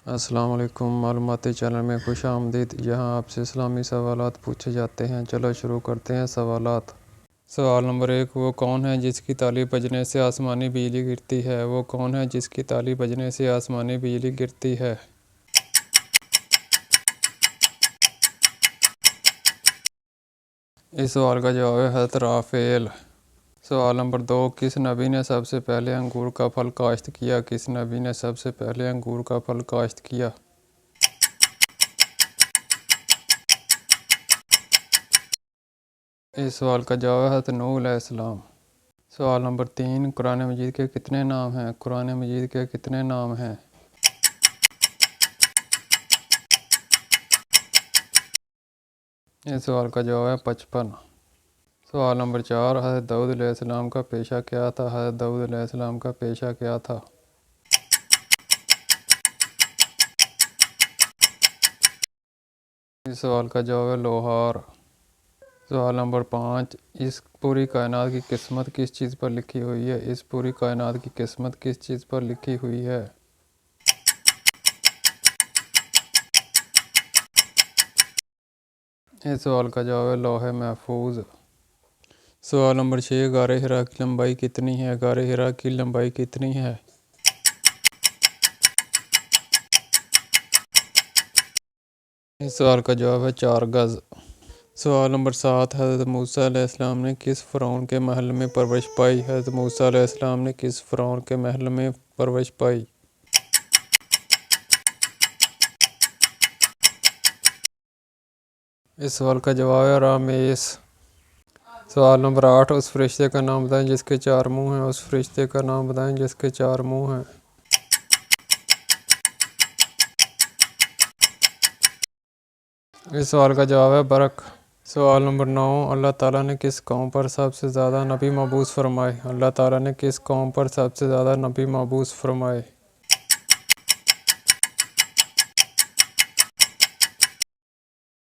السلام علیکم، معلوماتی چینل میں خوش آمدید۔ یہاں آپ سے اسلامی سوالات پوچھے جاتے ہیں۔ چلو شروع کرتے ہیں سوالات۔ سوال نمبر 1، وہ کون ہے جس کی تالی بجنے سے آسمانی بجلی گرتی ہے؟ وہ کون ہے جس کی تالی بجنے سے آسمانی بجلی گرتی ہے؟ اس سوال کا جواب ہے حضرت رافیل۔ سوال نمبر 2، کس نبی نے سب سے پہلے انگور کا پھل کاشت کیا؟ کس نبی نے سب سے پہلے انگور کا پھل کاشت کیا؟ اس سوال کا جواب ہے حضرت نوح علیہ السلام۔ سوال نمبر 3، قرآن مجید کے کتنے نام ہیں؟ قرآن مجید کے کتنے نام ہیں؟ اس سوال کا جواب ہے 55۔ سوال نمبر 4، حضرت داؤد علیہ السلام کا پیشہ کیا تھا؟ حضرت داؤد علیہ السلام کا پیشہ کیا تھا؟ اس سوال کا جواب ہے لوہار۔ سوال نمبر 5، اس پوری کائنات کی قسمت کس چیز پر لکھی ہوئی ہے؟ اس پوری کائنات کی قسمت کس چیز پر لکھی ہوئی ہے؟ اس سوال کا جواب ہے لوح محفوظ۔ سوال نمبر 6، غار حرا کی لمبائی کتنی ہے؟ غار حرا کی لمبائی کتنی ہے؟ اس سوال کا جواب ہے 4 گز۔ سوال نمبر 7، حضرت موسیٰ علیہ السلام نے کس فرعون کے محل میں پرورش پائی؟ حضرت موسیٰ علیہ السلام نے کس فرعون کے محل میں پرورش پائی؟ اس سوال کا جواب ہے رامیس۔ سوال نمبر 8، اس فرشتے کا نام بتائیں جس کے 4 منہ ہیں۔ اس فرشتے کا نام بتائیں جس کے 4 منہ ہیں۔ اس سوال کا جواب ہے برق۔ سوال نمبر 9، اللہ تعالیٰ نے کس قوم پر سب سے زیادہ نبی مبعوث فرمائے؟ اللہ تعالیٰ نے کس قوم پر سب سے زیادہ نبی مبعوث فرمائے؟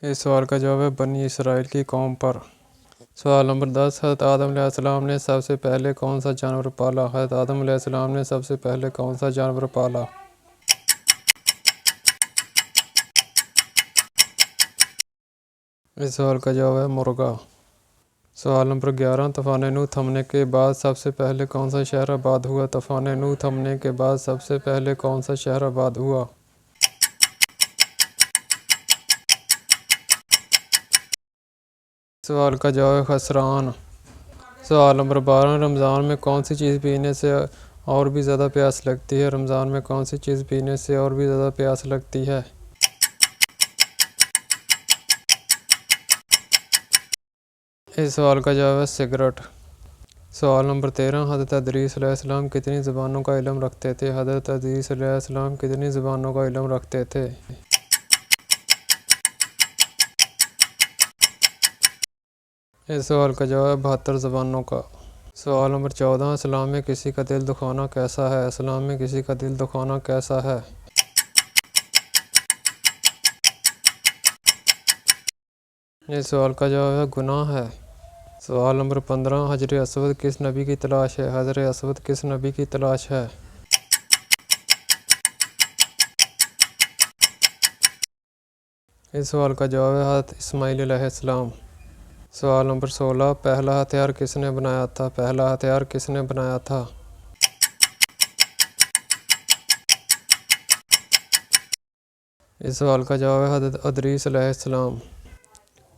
اس سوال کا جواب ہے بنی اسرائیل کی قوم پر۔ سوال نمبر 10، حضرت آدم علیہ السلام نے سب سے پہلے کون سا جانور پالا؟ حضرت آدم علیہ السلام نے سب سے پہلے کون سا جانور پالا؟ اس سوال کا جواب ہے مرغا۔ سوال نمبر 11، طوفان نوح تھمنے کے بعد سب سے پہلے کون سا شہر آباد ہوا؟ طوفان نوح تھمنے کے بعد سب سے پہلے کون سا شہر آباد ہوا؟ سوال کا جواب ہے خسران۔ سوال نمبر 12، رمضان میں کون سی چیز پینے سے اور بھی زیادہ پیاس لگتی ہے؟ رمضان میں کون سی چیز پینے سے اور بھی زیادہ پیاس لگتی ہے؟ اس سوال کا جواب ہے سگریٹ۔ سوال نمبر 13، حضرت ادریس علیہ السلام کتنی زبانوں کا علم رکھتے تھے؟ حضرت ادریس علیہ السلام کتنی زبانوں کا علم رکھتے تھے؟ اس سوال کا جواب ہے 72 زبانوں کا۔ سوال نمبر 14، اسلام میں کسی کا دل دکھانا کیسا ہے؟ اسلام میں کسی کا دل دکھانا کیسا ہے؟ اس سوال کا جواب ہے گناہ ہے۔ سوال نمبر 15، حجر اسود کس نبی کی تلاش ہے؟ حجر اسود کس نبی کی تلاش ہے؟ اس سوال کا جواب ہے حضرت اسماعیل علیہ السلام۔ سوال نمبر 16، پہلا ہتھیار کس نے بنایا تھا؟ پہلا ہتھیار کس نے بنایا تھا؟ اس سوال کا جواب ہے حضرت ادریس علیہ السلام۔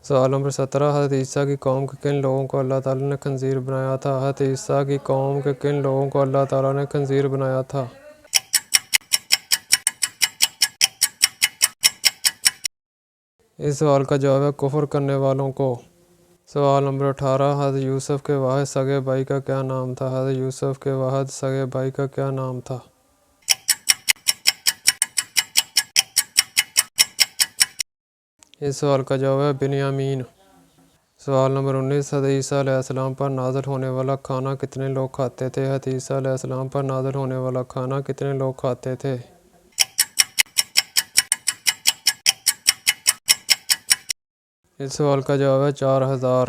سوال نمبر 17، حضرت عیسیٰ کی قوم کے کن لوگوں کو اللہ تعالیٰ نے خنزیر بنایا تھا؟ حضرت عیسیٰ کی قوم کے کن لوگوں کو اللہ تعالیٰ نے خنزیر بنایا تھا؟ اس سوال کا جواب ہے کفر کرنے والوں کو۔ سوال نمبر 18، حضرت یوسف کے واحد سگے بھائی کا کیا نام تھا؟ حضرت یوسف کے واحد سگے بھائی کا کیا نام تھا؟ اس سوال کا جواب ہے بنیامین۔ سوال نمبر 19، حضرت عیسیٰ علیہ السلام پر نازل ہونے والا کھانا کتنے لوگ کھاتے تھے؟ حضرت عیسیٰ علیہ السلام پر نازل ہونے والا کھانا کتنے لوگ کھاتے تھے؟ اس سوال کا جواب ہے 4000۔